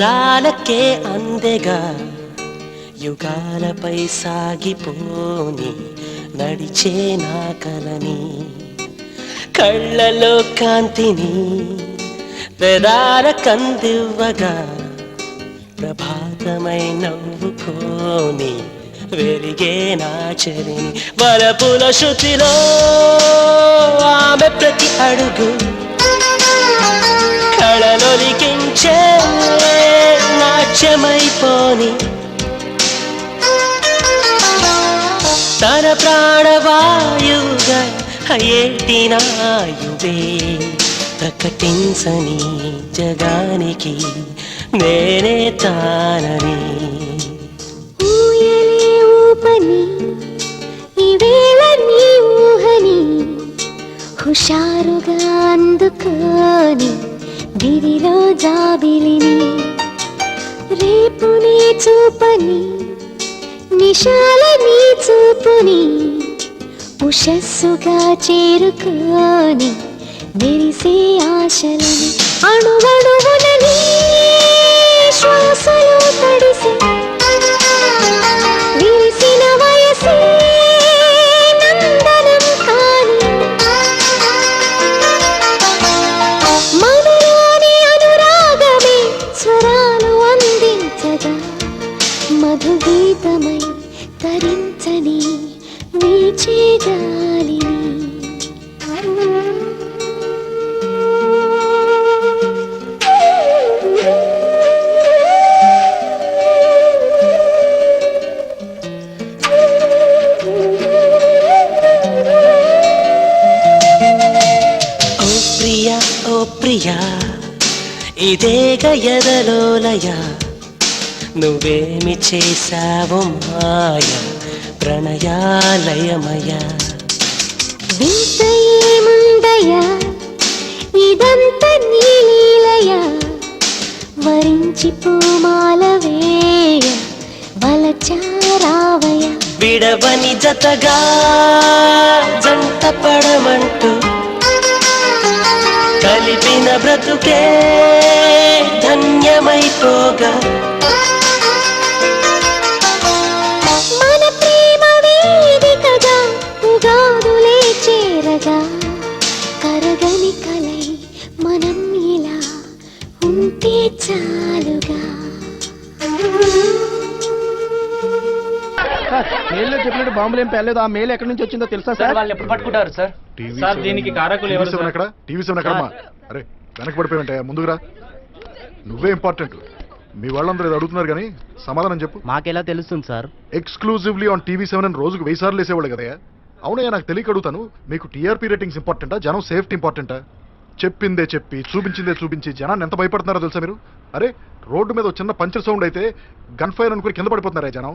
పదాలకే అందెగా యుగాలపై సాగిపోని నడిచే నా కలని కళ్ళలో కాంతిని పెదాల కందివ్వగా ప్రభాతమై నవ్వుకోని వెలిగే నా చెలిని వలపుల శృతిలో ఆమె ప్రతి అడుగు కళలొలికించే నాట్యమైపోని తన ప్రాణవాయువుగా ఏటినాయువే ప్రకటించని జగానికి నేనే తానని ఊయలే ఊపని ఈవేళ నీ ఊహని హుషారుగా అందుకోని దివిలో జాబిలిని రేపుని చూపని నిశాల నీ చూపుని ఉషస్సుగా చేరుకోని మెరిసే ఆశలని అణువణువున నీ శ్వాసలో తడిసి విరిసిన వయసే నందనం కాని మనలోని అనురాగమే స్వరాలు అందించగా మధుగీతమై తరించని వీచే గాలిని ఓ ప్రియా ఇదేగ ఎదలోలయ నువ్వేమి చేశావు మాయ ప్రణయాలయమయ వింత ఏముందయ్యా ఇదంత నీలీలయ వరించి పూమాల వేయ వలచారావయ విడవని జతగా జంట పడమంటూ కలిపిన బ్రతుకే ధన్యమైపోగా మన ప్రేమ వేదికగా ఉగాదులే చేరగా కరగని కలై మనం ఇలా ఉంటే చాలుగా మేల్లో చెప్పినట్టు బాంబులు ఏం పేర్లేదు. ఆ మేల్ ఎక్కడి నుంచి వచ్చిందో తెలుసా సార్? వాళ్ళు ఎప్పుడు పట్టుకుంటారు సార్? సార్ దీనికి కారకులు ఎవరు సార్? టీవీ సెవెన్ ఎక్కడమ్మా? అరే వెనక్కి పడిపోయి ముందుకురా. నువ్వే ఇంపార్టెంట్. మీ వాళ్ళందరూ ఏదో అడుగుతున్నారు కానీ సమాధానం చెప్పు. మాకెలా తెలుస్తుంది sir? Exclusively on TV seven అని రోజుకు 1000 సార్లు వేసేవాళ్ళు కదా. అవునయ్యా, నాకు తెలియక అడుగుతాను. మీకు టీఆర్పీ రేటింగ్స్ ఇంపార్టెంటా, జనం సేఫ్టీ ఇంపార్టెంటా? చెప్పిందే చెప్పి చూపించిందే చూపించి జనాన్ని ఎంత భయపడుతున్నారో తెలుసా మీరు? అరే రోడ్డు మీద చిన్న పంచర్ సౌండ్ అయితే గన్ ఫైర్ అనుకుని కింద పడిపోతున్నారా జనం.